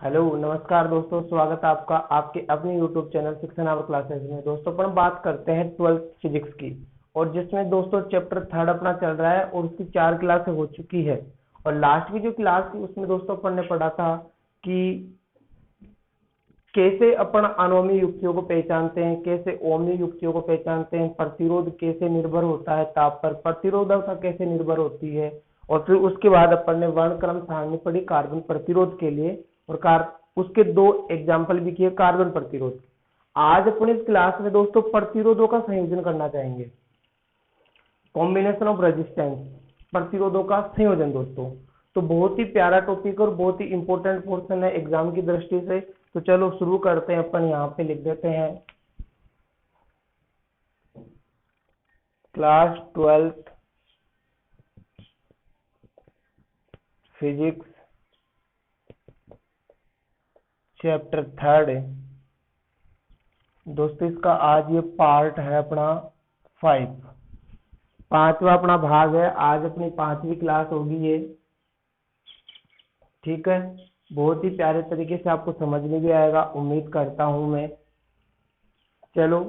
Hello नमस्कार दोस्तों, स्वागत है आपका आपके अपने यूट्यूब चैनल शिक्षण आवर क्लासेस में। दोस्तों अपन बात करते हैं 12th फिजिक्स की, और जिसमें दोस्तों चैप्टर 3 अपना चल रहा है और उसकी 4 क्लास हो चुकी है। और लास्ट की जो क्लास थी उसमें दोस्तों अपन ने पढ़ा था कि कैसे अपन अनोमी युक्तियों को पहचानते हैं, कैसे ओमनी युक्तियों को पहचानते हैं, प्रतिरोध कैसे निर्भर होता है ताप पर, प्रतिरोधकता कैसे निर्भर होती है। और फिर उसके बाद अपन ने वर्णक्रम सारणी पढ़ी कार्बन प्रतिरोध के लिए, और उसके 2 एग्जाम्पल भी किए कार्बन प्रतिरोध। आज अपन इस क्लास में दोस्तों प्रतिरोधों का संयोजन करना चाहेंगे, कॉम्बिनेशन ऑफ रेजिस्टेंस, प्रतिरोधों का संयोजन दोस्तों। तो बहुत ही प्यारा टॉपिक और बहुत ही इंपॉर्टेंट पोर्शन है एग्जाम की दृष्टि से। तो चलो शुरू करते हैं, अपन यहाँ पे लिख देते हैं क्लास 12th फिजिक्स चैप्टर 3 दोस्तों। इसका आज ये पार्ट है अपना 5, 5वां अपना भाग है। आज अपनी 5वीं क्लास होगी ये, ठीक है। बहुत ही प्यारे तरीके से आपको समझ में भी आएगा, उम्मीद करता हूं मैं। चलो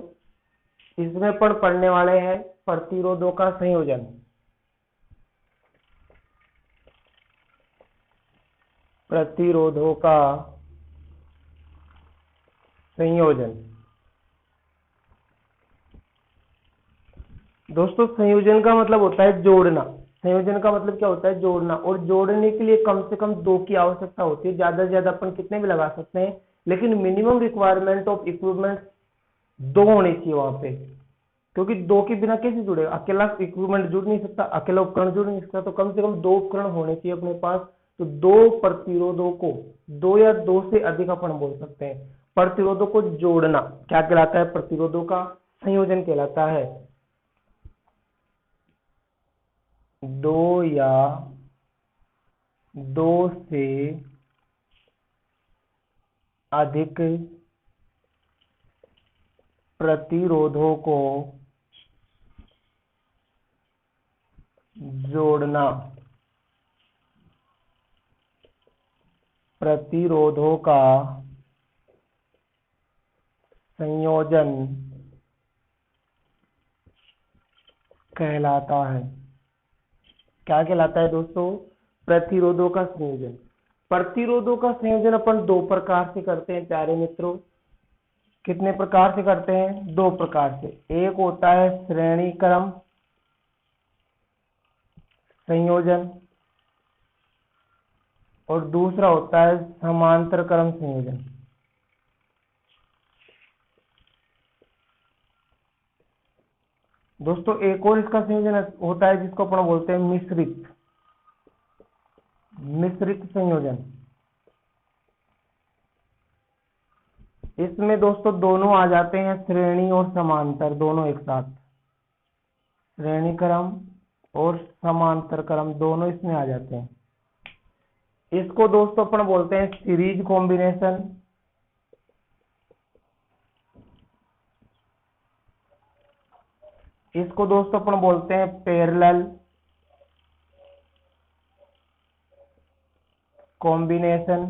इसमें पढ़ने वाले हैं प्रतिरोधों का संयोजन। प्रतिरोधों का संयोजन दोस्तों, संयोजन का मतलब होता है जोड़ना। संयोजन का मतलब क्या होता है? जोड़ना। और जोड़ने के लिए कम से कम 2 की आवश्यकता होती है। ज्यादा से ज्यादा अपन कितने भी लगा सकते हैं, लेकिन मिनिमम रिक्वायरमेंट ऑफ इक्विपमेंट 2 होनी चाहिए वहां पे, क्योंकि 2 के बिना कैसे जुड़ेगा? अकेला इक्विपमेंट जुड़ नहीं सकता, अकेला उपकरण जुड़ नहीं सकता। तो कम से कम 2 उपकरण होने चाहिए अपने पास। तो 2 प्रतिरोधों को, 2 या 2 से अधिक अपन बोल सकते हैं। प्रतिरोधों को जोड़ना क्या कहलाता है? प्रतिरोधों का संयोजन कहलाता है। 2 या 2 से अधिक प्रतिरोधों को जोड़ना प्रतिरोधों का संयोजन कहलाता है। क्या कहलाता है दोस्तों? प्रतिरोधों का संयोजन। प्रतिरोधों का संयोजन अपन 2 प्रकार से करते हैं प्यारे मित्रों। कितने प्रकार से करते हैं? 2 प्रकार से। एक होता है श्रेणी क्रम संयोजन, और दूसरा होता है समांतर क्रम संयोजन। दोस्तों एक और इसका संयोजन होता है जिसको अपन बोलते हैं मिश्रित संयोजन। इसमें दोस्तों दोनों आ जाते हैं, श्रेणी और समांतर दोनों एक साथ। श्रेणी क्रम और समांतर क्रम दोनों इसमें आ जाते हैं। इसको दोस्तों अपन बोलते हैं सीरीज कॉम्बिनेशन। इसको दोस्तों अपन बोलते हैं पैरेलल कॉम्बिनेशन,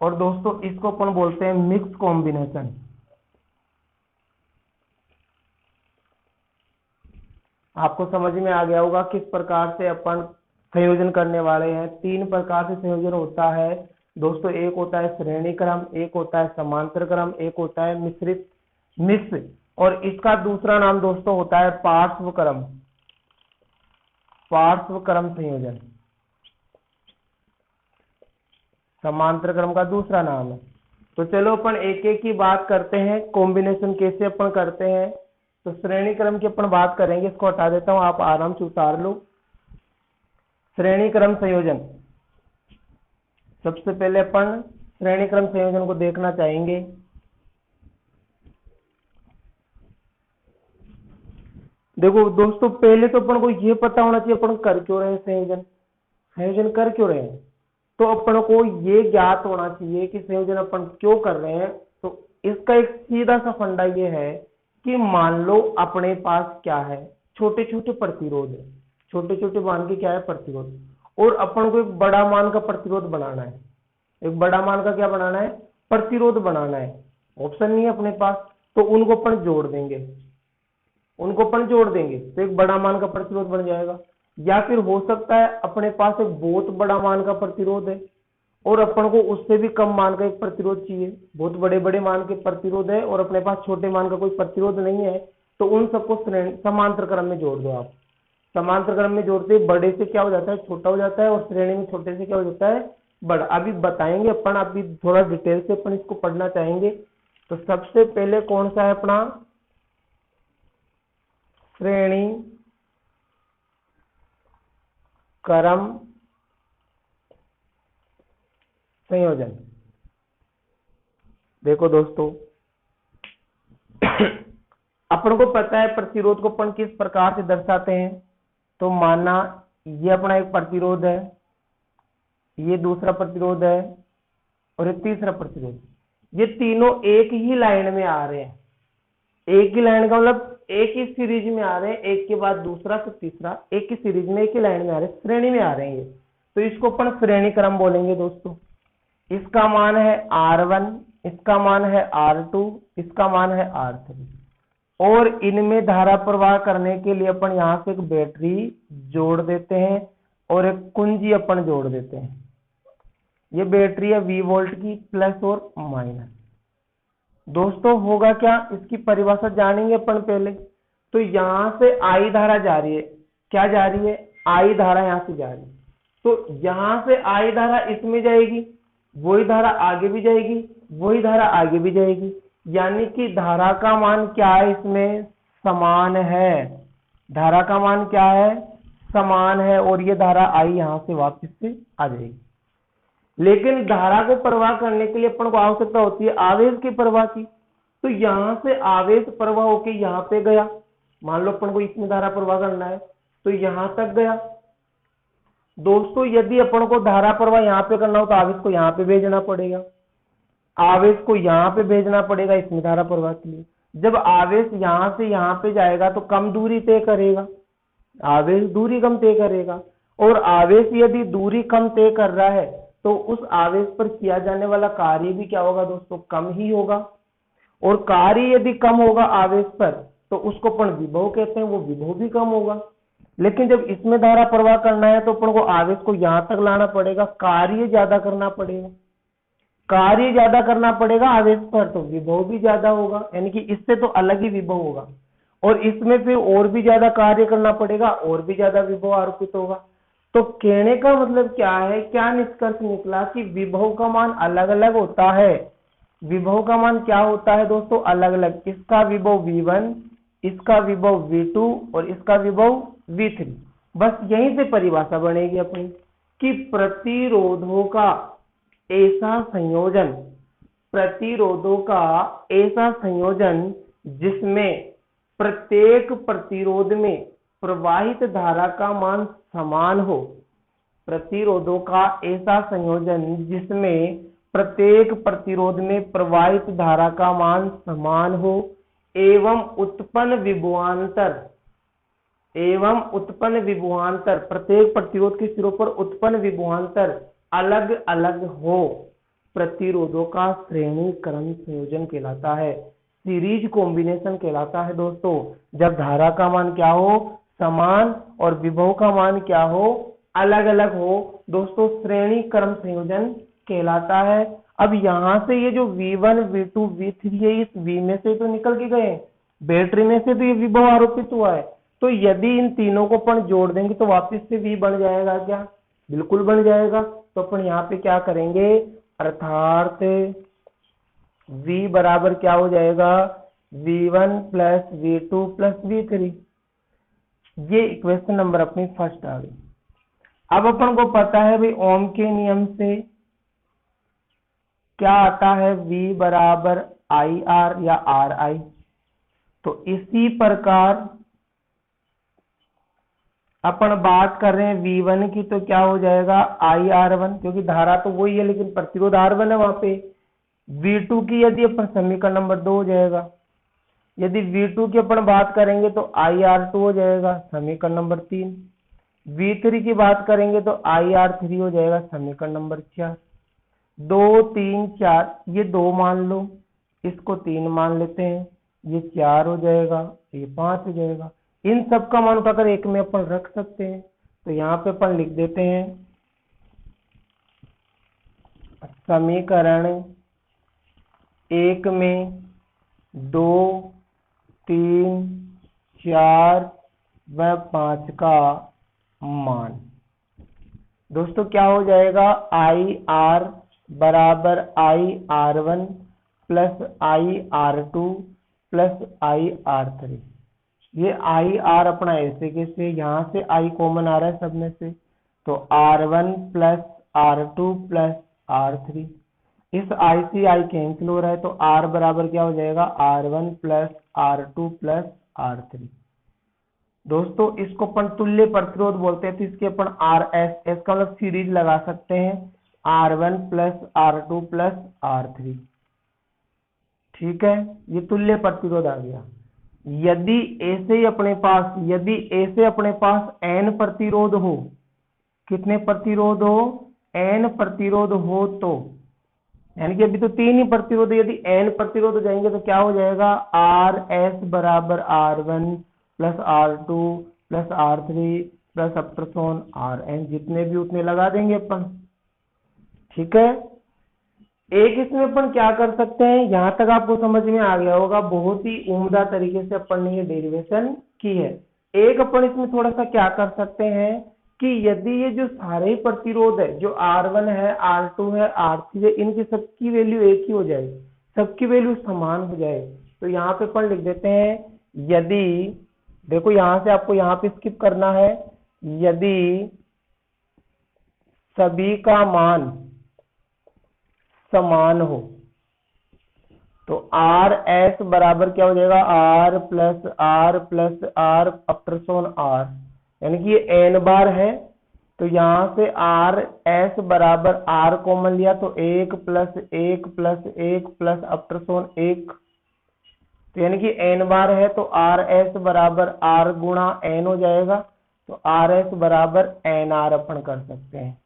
और दोस्तों इसको अपन बोलते हैं मिक्स कॉम्बिनेशन। आपको समझ में आ गया होगा किस प्रकार से अपन संयोजन करने वाले हैं। 3 प्रकार से संयोजन होता है दोस्तों। एक होता है श्रेणी क्रम, एक होता है समांतर क्रम, एक होता है मिश्र, और इसका दूसरा नाम दोस्तों होता है पार्श्व क्रम संयोजन। समांतर क्रम का दूसरा नाम है। तो चलो अपन एक एक की बात करते हैं, कॉम्बिनेशन कैसे अपन करते हैं। तो श्रेणी क्रम की अपन बात करेंगे। इसको हटा देता हूं, आप आराम से उतार लो। श्रेणी क्रम संयोजन, सबसे पहले अपन श्रेणी क्रम संयोजन को देखना चाहेंगे। देखो दोस्तों, पहले तो अपन को ये पता होना चाहिए अपन कर क्यों रहे हैं संयोजन कर क्यों रहे हैं। तो अपन को ये ज्ञात होना चाहिए कि संयोजन अपन क्यों कर रहे हैं। तो इसका एक सीधा सा फंडा ये है कि मान लो अपने पास क्या है, छोटे छोटे प्रतिरोध है, छोटे छोटे मान के क्या है प्रतिरोध, और अपन को एक बड़ा मान का प्रतिरोध बनाना है। एक बड़ा मान का क्या बनाना है, प्रतिरोध बनाना है। ऑप्शन नहीं है अपने पास, तो उनको अपन जोड़ देंगे, तो एक बड़ा मान का प्रतिरोध बन जाएगा। या फिर हो सकता है अपने पास एक बहुत बड़ा मान का प्रतिरोध है और अपन को उससे भी कम मान का एक प्रतिरोध चाहिए, बहुत बड़े बड़े मान के प्रतिरोध है और अपने पास छोटे मान का कोई प्रतिरोध नहीं है, तो उन सबको समांतर क्रम में जोड़ दो आप। समांतर क्रम में जोड़ते ही बड़े से क्या हो जाता है, छोटा हो जाता है, और श्रेणी में छोटे से क्या हो जाता है, बड़ा। अभी बताएंगे अपन, अभी थोड़ा डिटेल से अपन इसको पढ़ना चाहेंगे। तो सबसे पहले कौन सा है अपना, श्रेणी क्रम संयोजन। देखो दोस्तों, अपन को पता है प्रतिरोध को अपन किस प्रकार से दर्शाते हैं। तो माना ये अपना एक प्रतिरोध है, ये दूसरा प्रतिरोध है और ये तीसरा प्रतिरोध, ये तीनों एक ही लाइन में आ रहे हैं। एक ही लाइन का मतलब एक ही सीरीज में आ रहे हैं, एक के बाद दूसरा फिर तीसरा, एक ही सीरीज में एक ही लाइन में आ रहे हैं, श्रेणी में आ रहे हैं ये। तो इसको अपन श्रेणी क्रम बोलेंगे दोस्तों। इसका मान है R1, इसका मान है R2, इसका मान है R3, और इनमें धारा प्रवाह करने के लिए अपन यहां से एक बैटरी जोड़ देते हैं और एक कुंजी अपन जोड़ देते हैं। ये बैटरी है 20 वोल्ट की, प्लस और माइनस। दोस्तों होगा क्या, इसकी परिभाषा जानेंगे अपन पहले। तो यहां से आई धारा जा रही है, क्या जा रही है, आई धारा यहां से जा रही है। तो यहां से आई धारा इसमें जाएगी, वही धारा आगे भी जाएगी, वही धारा आगे भी जाएगी, यानी कि धारा का मान क्या है, इसमें समान है। धारा का मान क्या है, समान है, और ये धारा आई यहां से वापस से आ जाएगी। लेकिन धारा को प्रवाह करने के लिए अपन को आवश्यकता होती है आवेश की प्रवाह की। तो यहां से आवेश प्रवाह होके यहाँ पे गया, मान लो अपन को इसमें धारा प्रवाह करना है तो यहां तक गया। दोस्तों यदि अपन को धारा प्रवाह यहाँ पे करना हो तो आवेश को यहाँ पे भेजना पड़ेगा, आवेश को यहाँ पे भेजना पड़ेगा इसमें धारा प्रवाह के लिए। जब आवेश यहां से यहाँ पे जाएगा तो कम दूरी तय करेगा, आवेश दूरी कम तय करेगा, और आवेश यदि दूरी कम तय कर रहा है तो उस आवेश पर किया जाने वाला कार्य भी क्या होगा दोस्तों, कम ही होगा। और कार्य यदि कम होगा आवेश पर तो उसको अपन विभव कहते हैं, वो विभव भी कम होगा। लेकिन जब इसमें धारा प्रवाह करना है तो अपन को आवेश को यहां तक लाना पड़ेगा, कार्य ज्यादा करना पड़ेगा, कार्य ज्यादा करना पड़ेगा आवेश पर, तो विभव भी ज्यादा होगा, यानी कि इससे तो अलग ही विभव होगा। और इसमें फिर और भी ज्यादा कार्य करना पड़ेगा, और भी ज्यादा विभव आरोपित होगा। तो कहने का मतलब क्या है, क्या निष्कर्ष निकला कि विभव का मान अलग अलग होता है। विभव का मान क्या होता है दोस्तों, अलग अलग। इसका विभव V1, इसका विभव V2 और इसका विभव V3। बस यहीं से परिभाषा बनेगी अपनी कि प्रतिरोधों का ऐसा संयोजन, प्रतिरोधों का ऐसा संयोजन जिसमें प्रत्येक प्रतिरोध में प्रवाहित धारा का मान समान हो, प्रतिरोधों का ऐसा संयोजन जिसमें प्रत्येक प्रतिरोध में प्रवाहित धारा का मान समान हो, एवं उत्पन्न विभवांतर प्रत्येक प्रतिरोध के सिरों पर उत्पन्न विभवांतर अलग अलग हो, प्रतिरोधों का श्रेणी क्रम संयोजन कहलाता है, सीरीज कॉम्बिनेशन कहलाता है दोस्तों। जब धारा का मान क्या हो, समान, और विभव का मान क्या हो, अलग अलग हो, दोस्तों श्रेणी क्रम संयोजन कहलाता है। अब यहां से ये जो V1, V2, V3 है, इस V में से तो निकल के गए, बैटरी में से तो ये विभव आरोपित हुआ है। तो यदि इन तीनों को अपन जोड़ देंगे तो वापस से V बन जाएगा क्या, बिल्कुल बन जाएगा। तो अपन यहाँ पे क्या करेंगे, अर्थात V बराबर क्या हो जाएगा, V1 plus V2 plus V3। ये इक्वेशन नंबर अपनी फर्स्ट आ गई। अब अपन को पता है भाई ओम के नियम से क्या आता है, V बराबर IR या RI। तो इसी प्रकार अपन बात कर रहे हैं V1 की, तो क्या हो जाएगा IR1, क्योंकि धारा तो वही है लेकिन प्रतिरोध R1 है वहां पे। V2 की यदि अपन समीकरण नंबर 2 हो जाएगा। यदि V2 की अपन बात करेंगे तो IR2 हो जाएगा, समीकरण नंबर 3। V3 की बात करेंगे तो IR3 हो जाएगा, समीकरण नंबर 4। 2 3 4, ये 2 मान लो, इसको 3 मान लेते हैं, ये 4 हो जाएगा, ये 5 हो जाएगा। इन सब का मान उठाकर एक में अपन रख सकते हैं, तो यहाँ पे अपन लिख देते हैं समीकरण 1 में 2 3 4 व 5 का मान। दोस्तों क्या हो जाएगा, आई आर बराबर I R one plus I R two plus I R three. ये आई आर अपना ऐसे कैसे, यहाँ से आई कॉमन आ रहा है सब में से, तो R one plus R two plus R three. इस आई से आई कैंसिल हो रहा है, तो आर बराबर क्या हो जाएगा, R one plus R two plus R three. दोस्तों इसको अपन तुल्य प्रतिरोध बोलते हैं, तो इसके अपन आर एस एस का मतलब सीरीज लगा सकते हैं, R one plus R two plus R three. ठीक है, ये तुल्य प्रतिरोध आ गया। यदि ऐसे अपने पास एन प्रतिरोध हो, कितने प्रतिरोध हो, एन प्रतिरोध हो, तो यानी कि अभी तो 3 ही प्रतिरोध है, यदि एन प्रतिरोध हो जाएंगे तो क्या हो जाएगा, आर एस बराबर R one plus R two plus R three plus अपसोन आर एन, जितने भी उतने लगा देंगे अपन। ठीक है, एक इसमें अपन क्या कर सकते हैं, यहां तक आपको समझ में आ गया होगा, बहुत ही उम्दा तरीके से अपन ने ये डेरिवेशन की है। एक अपन इसमें थोड़ा सा क्या कर सकते हैं कि यदि ये जो सारे प्रतिरोध है, जो R1 है, R2 है, R3 है, इनकी सबकी वैल्यू एक ही हो जाए, सबकी वैल्यू समान हो जाए, तो यहाँ पे अपन लिख देते हैं, यदि देखो यहां से आपको यहाँ पे स्किप करना है, यदि सभी का मान समान हो, तो आर एस बराबर क्या हो जाएगा, आर प्लस आर अपसोन आर, यानी कि ये एन बार है, तो यहां से आर एस बराबर आर कॉमन लिया, तो 1 प्लस 1 प्लस 1 प्लस अपसोन 1, तो यानी कि एन बार है, तो आर एस बराबर आर गुणा एन हो जाएगा, तो आर एस बराबर एन आर अपन कर सकते हैं।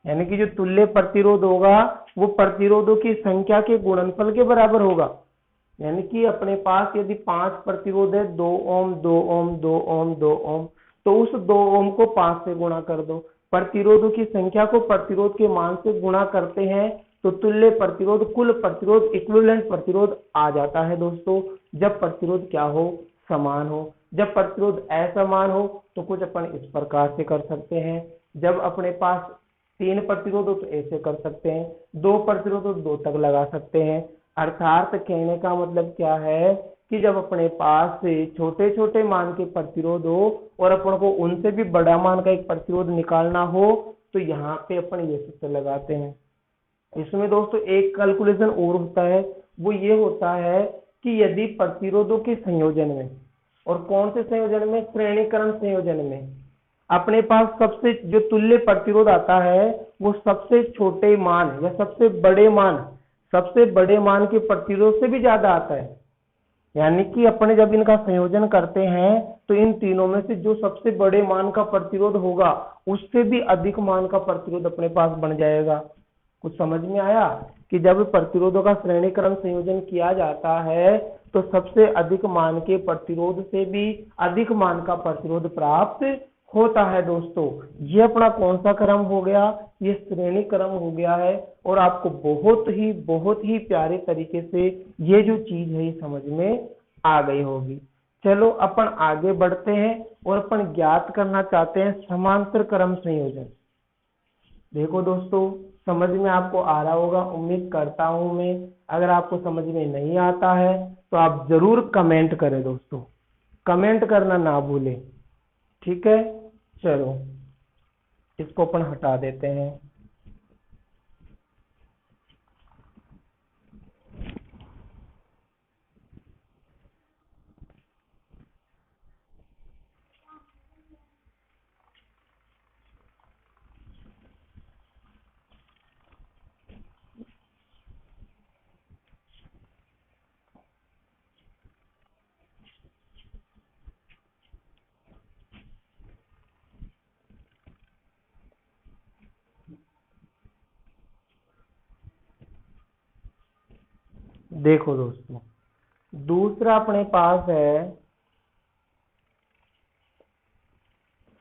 यानी कि जो तुल्य प्रतिरोध होगा वो प्रतिरोधों की संख्या के गुणनफल के बराबर होगा। यानी कि अपने पास यदि 5 प्रतिरोध है, 2 ओम 2 ओम 2 ओम 2 ओम, तो उस 2 ओम को 5 से गुणा कर दो, प्रतिरोधों की संख्या को प्रतिरोध के मान से गुणा करते हैं, तो तुल्य प्रतिरोध, कुल प्रतिरोध, इक्विवेलेंट प्रतिरोध आ जाता है दोस्तों, जब प्रतिरोध क्या हो, समान हो। जब प्रतिरोध असमान हो तो कुछ अपन इस प्रकार से कर सकते हैं, जब अपने पास 3 प्रतिरोध हो तो ऐसे कर सकते हैं, 2 प्रतिरोध हो तो 2 तक लगा सकते हैं। अर्थात कहने का मतलब क्या है कि जब अपने पास छोटे छोटे मान के प्रतिरोध हो और अपन को उनसे भी बड़ा मान का एक प्रतिरोध निकालना हो, तो यहाँ पे अपन ये सूत्र लगाते हैं। इसमें दोस्तों एक कैलकुलेशन और होता है, वो ये होता है कि यदि प्रतिरोधों के संयोजन में, और कौन से संयोजन में, श्रेणीकरण संयोजन में, अपने पास सबसे जो तुल्य प्रतिरोध आता है वो सबसे छोटे मान या सबसे बड़े मान के प्रतिरोध से भी ज्यादा आता है। यानी कि अपने जब इनका संयोजन करते हैं तो इन तीनों में से जो सबसे बड़े मान का प्रतिरोध होगा उससे भी अधिक मान का प्रतिरोध अपने पास बन जाएगा। कुछ समझ में आया कि जब प्रतिरोधों का श्रेणीकरण संयोजन किया जाता है तो सबसे अधिक मान के प्रतिरोध से भी अधिक मान का प्रतिरोध प्राप्त होता है। दोस्तों ये अपना कौन सा क्रम हो गया, ये श्रेणी क्रम हो गया है, और आपको बहुत ही प्यारे तरीके से ये जो चीज है ये समझ में आ गई होगी। चलो अपन आगे बढ़ते हैं और अपन ज्ञात करना चाहते हैं समांतर क्रम संयोजन। देखो दोस्तों समझ में आपको आ रहा होगा, उम्मीद करता हूं मैं। अगर आपको समझ में नहीं आता है तो आप जरूर कमेंट करें दोस्तों, कमेंट करना ना भूलें। ठीक है, चलो इसको अपन हटा देते हैं। देखो दोस्तों, दूसरा अपने पास है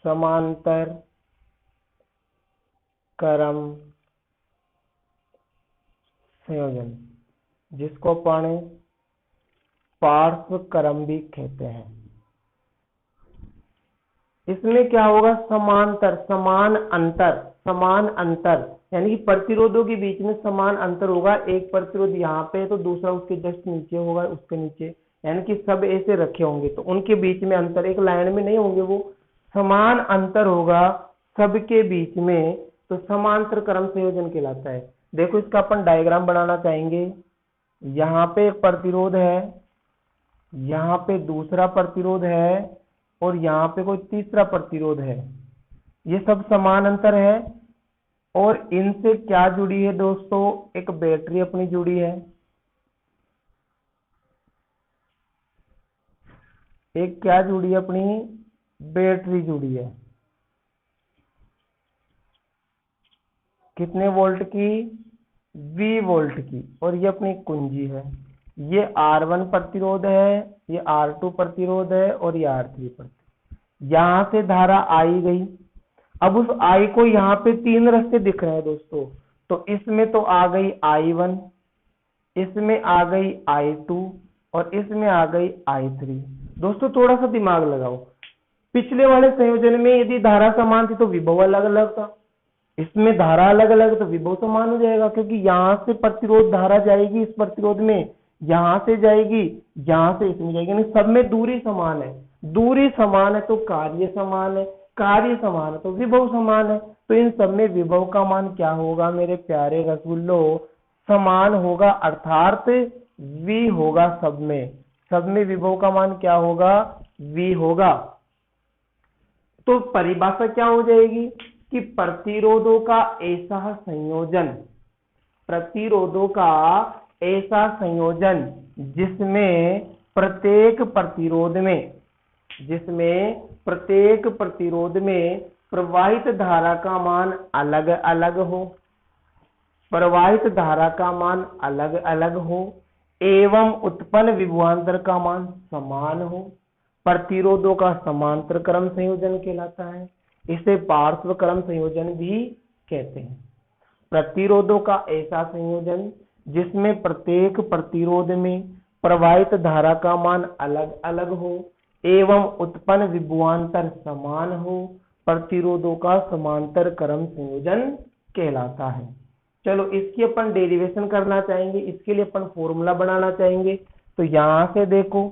समांतर क्रम संयोजन, जिसको अपन पार्श्व क्रम भी कहते हैं। इसमें क्या होगा, समांतर, समान अंतर यानी कि प्रतिरोधों के बीच में समान अंतर होगा। एक प्रतिरोध यहाँ पे तो दूसरा उसके जस्ट नीचे होगा, उसके नीचे, यानी कि सब ऐसे रखे होंगे तो उनके बीच में अंतर एक लाइन में नहीं होंगे, वो समान अंतर होगा सबके बीच में, तो समांतर क्रम संयोजन कहलाता है। देखो इसका अपन डायग्राम बनाना चाहेंगे। यहाँ पे एक प्रतिरोध है, यहाँ पे दूसरा प्रतिरोध है और यहाँ पे कोई तीसरा प्रतिरोध है। ये सब समान अंतर है और इनसे क्या जुड़ी है दोस्तों, एक बैटरी अपनी जुड़ी है, एक क्या जुड़ी है अपनी, बैटरी जुड़ी है। कितने वोल्ट की, 20 वोल्ट की, और ये अपनी कुंजी है। ये R1 प्रतिरोध है, ये R2 प्रतिरोध है और ये R3 प्रतिरोध। यहां से धारा आई गई। अब उस I को यहाँ पे 3 रास्ते दिख रहे हैं दोस्तों, तो इसमें तो आ गई I1, इसमें आ गई I2 और इसमें आ गई I3। दोस्तों थोड़ा सा दिमाग लगाओ, पिछले वाले संयोजन में यदि धारा समान थी तो विभव अलग अलग था, इसमें धारा अलग अलग तो विभव समान हो जाएगा, क्योंकि यहां से प्रतिरोध धारा जाएगी इस प्रतिरोध में, यहां से जाएगी, यहां से इसमें जाएगी, यानी सब में दूरी समान है। दूरी समान है तो कार्य समान है, कार्य समान है तो विभव समान है, तो इन सब में विभव का मान क्या होगा मेरे प्यारे रसगुल्लो, समान होगा, अर्थात V होगा सब में विभव का मान क्या होगा, V होगा। तो परिभाषा क्या हो जाएगी कि प्रतिरोधों का ऐसा संयोजन, प्रतिरोधों का ऐसा संयोजन जिसमें प्रत्येक प्रतिरोध में प्रवाहित धारा का मान अलग अलग हो, प्रवाहित धारा का मान अलग अलग हो एवं उत्पन्न विभवांतर का मान समान हो, प्रतिरोधों का समांतर क्रम संयोजन कहलाता है। इसे पार्श्व क्रम संयोजन भी कहते हैं। प्रतिरोधों का ऐसा संयोजन जिसमें प्रत्येक प्रतिरोध में प्रवाहित धारा का मान अलग अलग हो एवं उत्पन्न विभवांतर समान हो, प्रतिरोधों का समांतर क्रम संयोजन कहलाता है। चलो इसकी अपन डेरिवेशन करना चाहेंगे, इसके लिए अपन फॉर्मूला बनाना चाहेंगे। तो यहां से देखो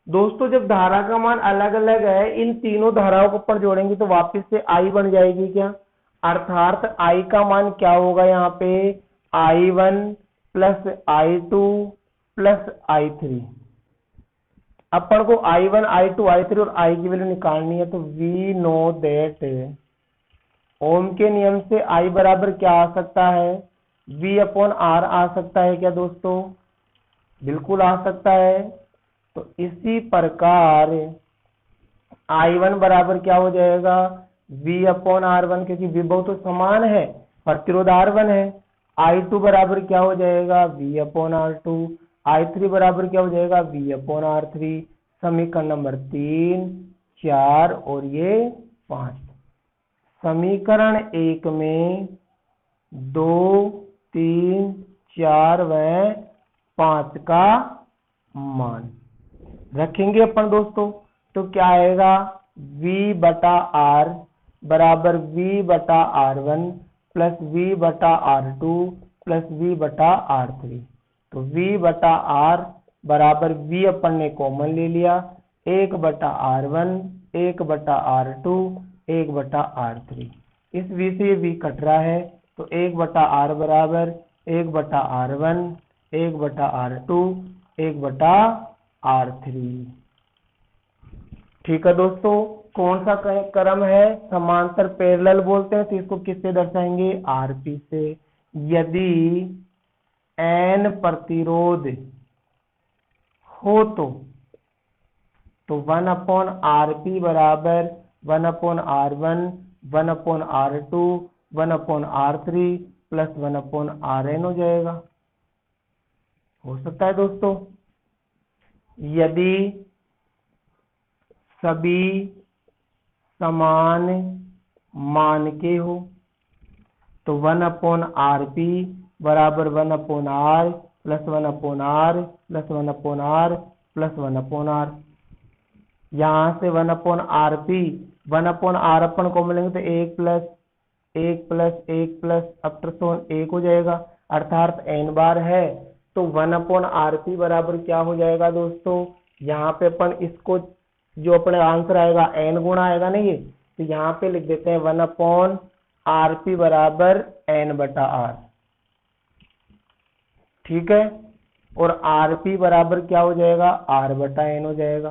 दोस्तों, जब धारा का मान अलग अलग है, इन तीनों धाराओं को अपन जोड़ेंगे तो वापस से I बन जाएगी क्या, अर्थात I का मान क्या होगा, यहाँ पे I1 plus I2 plus I3। अपन को I1 I2 I3 और I की वैल्यू निकालनी है, तो वी नो दैट ओम के नियम से I बराबर क्या आ सकता है, V अपॉन R आ सकता है क्या दोस्तों, बिल्कुल आ सकता है। तो इसी प्रकार I1 बराबर क्या हो जाएगा, V अपॉन R1, क्योंकि विभव तो समान है, प्रतिरोध R1 है। I2 बराबर क्या हो जाएगा, V अपॉन R2। I3 बराबर क्या हो जाएगा, V अपॉन R3। समीकरण नंबर 3, 4 और ये 5। समीकरण 1 में 2, 3, 4 व 5 का मान रखेंगे अपन दोस्तों, तो क्या आएगा, V बटा R बराबर V बटा R1 प्लस V बटा R2 प्लस V बटा R3। तो V बटा R बराबर V अपन ने कॉमन ले लिया, 1 बटा R1, 1 बटा R2, 1 बटा R3। इस V से V कट रहा है, तो 1 बटा R बराबर 1 बटा R1, 1 बटा R2, 1 बटा R3। ठीक है दोस्तों, कौन सा क्रम है, समांतर पैरेलल बोलते हैं, तो इसको किससे दर्शाएंगे, RP से। यदि N प्रतिरोध हो तो 1 अपॉन RP बराबर 1 upon R1, 1 upon R2, 1 upon R3 plus 1 upon RN हो जाएगा। हो सकता है दोस्तों। यदि सभी समान मान के हो तो 1/RP बराबर 1/R plus 1/R plus 1/R plus 1/R। यहाँ से 1/RP 1/R अपन को मिलेंगे तो 1 प्लस 1 प्लस 1 प्लस अपटरसोन 1 हो जाएगा, अर्थात n बार है। तो 1/RP बराबर क्या हो जाएगा दोस्तों, यहाँ पे अपन इसको जो अपने आंसर आएगा n गुणा आएगा ना ये, तो यहाँ पे लिख देते हैं 1/RP बराबर n/R। ठीक है, और RP बराबर क्या हो जाएगा, R/n हो जाएगा,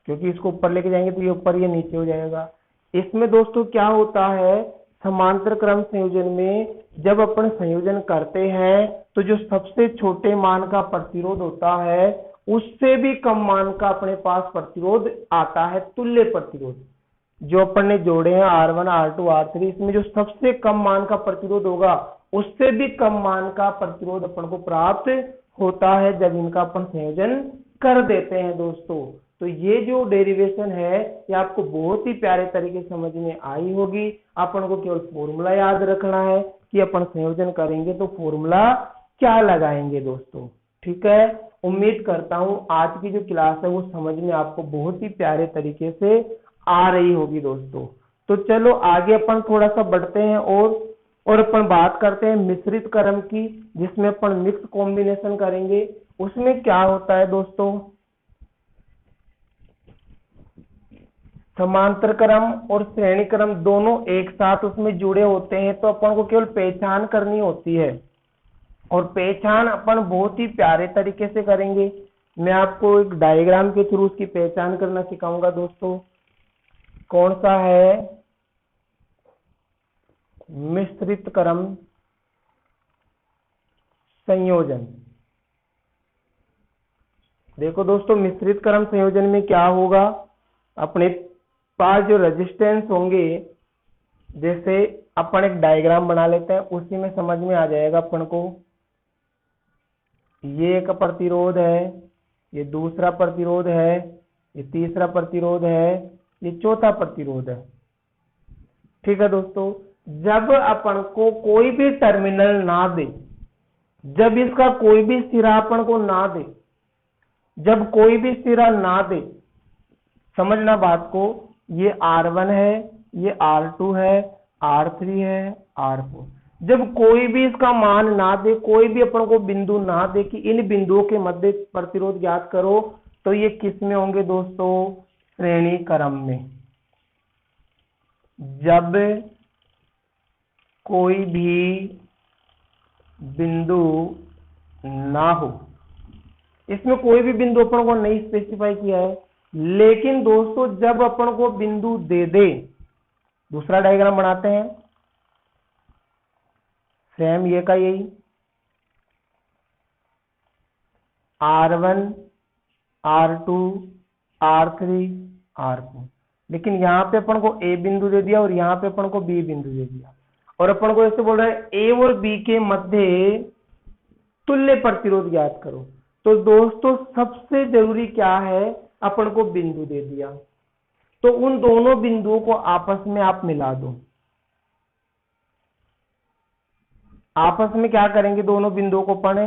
क्योंकि इसको ऊपर लेके जाएंगे तो ये ऊपर ये नीचे हो जाएगा। इसमें दोस्तों क्या होता है, समांतर क्रम संयोजन में जब अपन संयोजन करते हैं तो जो सबसे छोटे मान का प्रतिरोध होता है उससे भी कम मान का अपने पास प्रतिरोध आता है, तुल्य प्रतिरोध। जो अपन ने जोड़े हैं R1 R2 R3, इसमें जो सबसे कम मान का प्रतिरोध होगा उससे भी कम मान का प्रतिरोध अपन को प्राप्त होता है जब इनका अपन संयोजन कर देते हैं दोस्तों। तो ये जो डेरिवेशन है ये आपको बहुत ही प्यारे तरीके से समझ में आई होगी। अपन को केवल फॉर्मूला याद रखना है कि अपन संयोजन करेंगे तो फॉर्मूला क्या लगाएंगे दोस्तों। ठीक है, उम्मीद करता हूं आज की जो क्लास है वो समझ में आपको बहुत ही प्यारे तरीके से आ रही होगी दोस्तों। तो चलो आगे अपन थोड़ा सा बढ़ते हैं और अपन बात करते हैं मिश्रित क्रम की, जिसमें अपन मिक्स कॉम्बिनेशन करेंगे। उसमें क्या होता है दोस्तों, समांतर क्रम और श्रेणी क्रम दोनों एक साथ उसमें जुड़े होते हैं, तो अपन को केवल पहचान करनी होती है और पहचान अपन बहुत ही प्यारे तरीके से करेंगे। मैं आपको एक डायग्राम के थ्रू उसकी पहचान करना सिखाऊंगा दोस्तों। कौन सा है, मिश्रित क्रम संयोजन। देखो दोस्तों, मिश्रित क्रम संयोजन में क्या होगा, अपने पास जो रेजिस्टेंस होंगे, जैसे अपन एक डायग्राम बना लेते हैं उसी में समझ में आ जाएगा अपन को। ये एक प्रतिरोध है, ये दूसरा प्रतिरोध है, ये तीसरा प्रतिरोध है, ये चौथा प्रतिरोध है। ठीक है दोस्तों, जब अपन को कोई भी टर्मिनल ना दे, जब इसका कोई भी सिरा अपन को ना दे, जब कोई भी सिरा ना दे, समझना बात को, ये R1 है, ये R2 है, R3 है, R4, जब कोई भी इसका मान ना दे, कोई भी अपन को बिंदु ना दे कि इन बिंदुओं के मध्य प्रतिरोध ज्ञात करो, तो ये किस में होंगे दोस्तों, श्रेणी क्रम में। जब कोई भी बिंदु ना हो, इसमें कोई भी बिंदु अपन को नहीं स्पेसिफाई किया है, लेकिन दोस्तों जब अपन को बिंदु दे दे, दूसरा डायग्राम बनाते हैं, सेम ये का यही, R1 R2 R3 R4, लेकिन यहां पे अपन को A बिंदु दे दिया और यहां पे अपन को B बिंदु दे दिया, और अपन को ऐसे बोल रहा है A और B के मध्य तुल्य प्रतिरोध ज्ञात करो। तो दोस्तों सबसे जरूरी क्या है, अपन को बिंदु दे दिया तो उन दोनों बिंदुओं को आपस में आप मिला दो। आपस में क्या करेंगे, दोनों बिंदुओं को अपन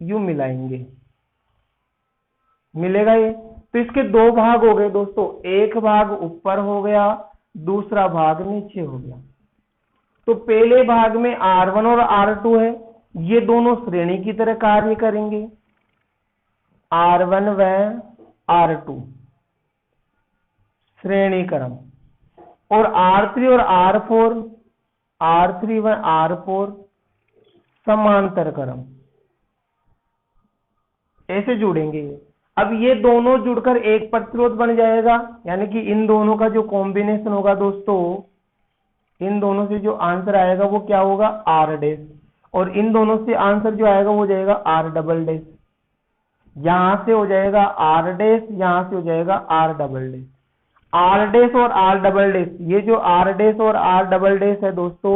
यूं मिलाएंगे, मिलेगा ये। तो इसके दो भाग हो गए दोस्तों, एक भाग ऊपर हो गया, दूसरा भाग नीचे हो गया। तो पहले भाग में R1 और R2 है, ये दोनों श्रेणी की तरह कार्य करेंगे, R1 व R2 श्रेणी क्रम, और R3 और R4, R3 व R4 समांतर क्रम, ऐसे जुड़ेंगे। अब ये दोनों जुड़कर एक प्रतिरोध बन जाएगा, यानी कि इन दोनों का जो कॉम्बिनेशन होगा दोस्तों, इन दोनों से जो आंसर आएगा वो क्या होगा, R डैश, और इन दोनों से आंसर जो आएगा वो हो जाएगा R डबल डैश। यहां से हो जाएगा R डैश, यहां से हो जाएगा R double dash. R dash और R डबल डैश, ये जो R डैश और R डबल डैश है दोस्तों,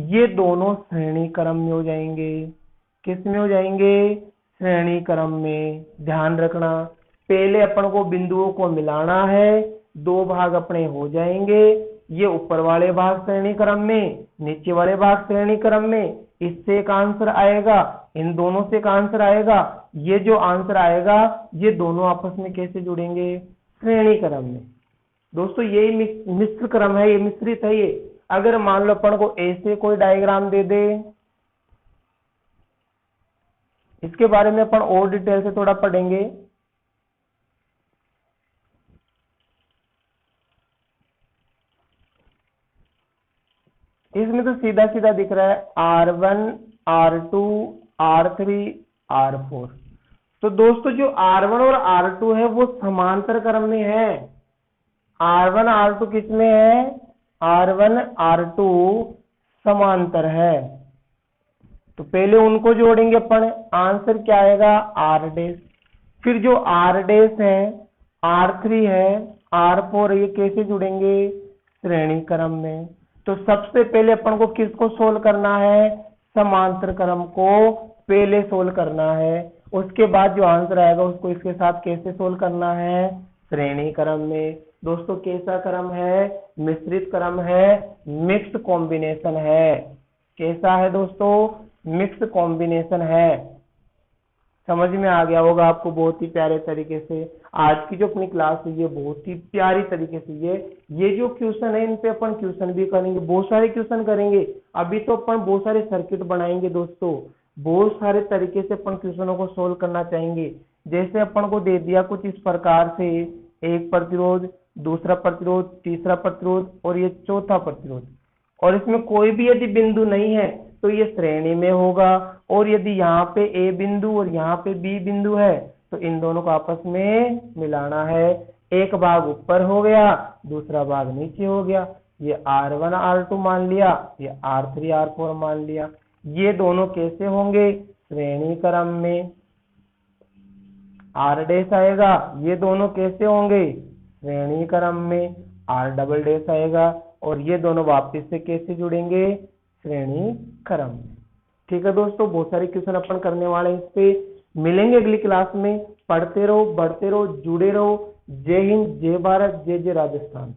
ये दोनों श्रेणी क्रम में हो जाएंगे। किस में हो जाएंगे, श्रेणी क्रम में। ध्यान रखना, पहले अपन को बिंदुओं को मिलाना है, दो भाग अपने हो जाएंगे, ये ऊपर वाले भाग श्रेणी क्रम में, नीचे वाले भाग श्रेणी क्रम में। इससे एक आंसर आएगा, इन दोनों से एक आंसर आएगा, ये जो आंसर आएगा ये दोनों आपस में कैसे जुड़ेंगे, श्रेणी क्रम में। दोस्तों यही मिश्र क्रम है, ये मिश्रित है ये। अगर मान लो अपन को ऐसे कोई डायग्राम दे दे, इसके बारे में अपन और डिटेल से थोड़ा पढ़ेंगे। इसमें तो सीधा सीधा दिख रहा है R1 R2 R3 R4। तो दोस्तों जो R1 और R2 है वो समांतर क्रम में है। R1 R2 किस में है, R1 R2 समांतर है। तो पहले उनको जोड़ेंगे अपन, आंसर क्या आएगा, R डैश। फिर जो R डैश है, R3 है, R4 ये कैसे जुड़ेंगे, श्रेणी क्रम में। तो सबसे पहले अपन को किसको सोल्व करना है, समांतर क्रम को पहले सोल्व करना है। उसके बाद जो आंसर आएगा उसको इसके साथ कैसे सोल्व करना है, श्रेणी क्रम में। दोस्तों कैसा क्रम है, मिश्रित क्रम है, मिक्स्ड कॉम्बिनेशन है। कैसा है दोस्तों, मिक्स्ड कॉम्बिनेशन है। समझ में आ गया होगा आपको बहुत ही प्यारे तरीके से। आज की जो अपनी क्लास है ये बहुत ही प्यारी तरीके से ये जो क्वेश्चन है इन पे अपन क्वेश्चन भी करेंगे, बहुत सारे क्वेश्चन करेंगे। अभी तो अपन बहुत सारे सर्किट बनाएंगे दोस्तों, बहुत सारे तरीके से अपन क्वेश्चनों को सोल्व करना चाहेंगे। जैसे अपन को दे दिया कुछ इस प्रकार से, एक प्रतिरोध, दूसरा प्रतिरोध, तीसरा प्रतिरोध और ये चौथा प्रतिरोध, और इसमें कोई भी यदि बिंदु नहीं है तो ये श्रेणी में होगा। और यदि यहाँ पे ए बिंदु और यहाँ पे बी बिंदु है तो इन दोनों को आपस में मिलाना है। एक भाग ऊपर हो गया, दूसरा भाग नीचे हो गया। ये R1 R2 मान लिया, ये R3 R4 मान लिया। ये दोनों कैसे होंगे, श्रेणी क्रम में। R डैश आएगा, ये दोनों कैसे होंगे, श्रेणी क्रम में। R डबल डैश आएगा और ये दोनों वापस से कैसे जुड़ेंगे, श्रेणी क्रम में। ठीक है दोस्तों, बहुत सारे क्वेश्चन अपन करने वाले हैं इस पे। मिलेंगे अगली क्लास में। पढ़ते रहो, बढ़ते रहो, जुड़े रहो। जय हिंद, जय भारत, जय जय राजस्थान।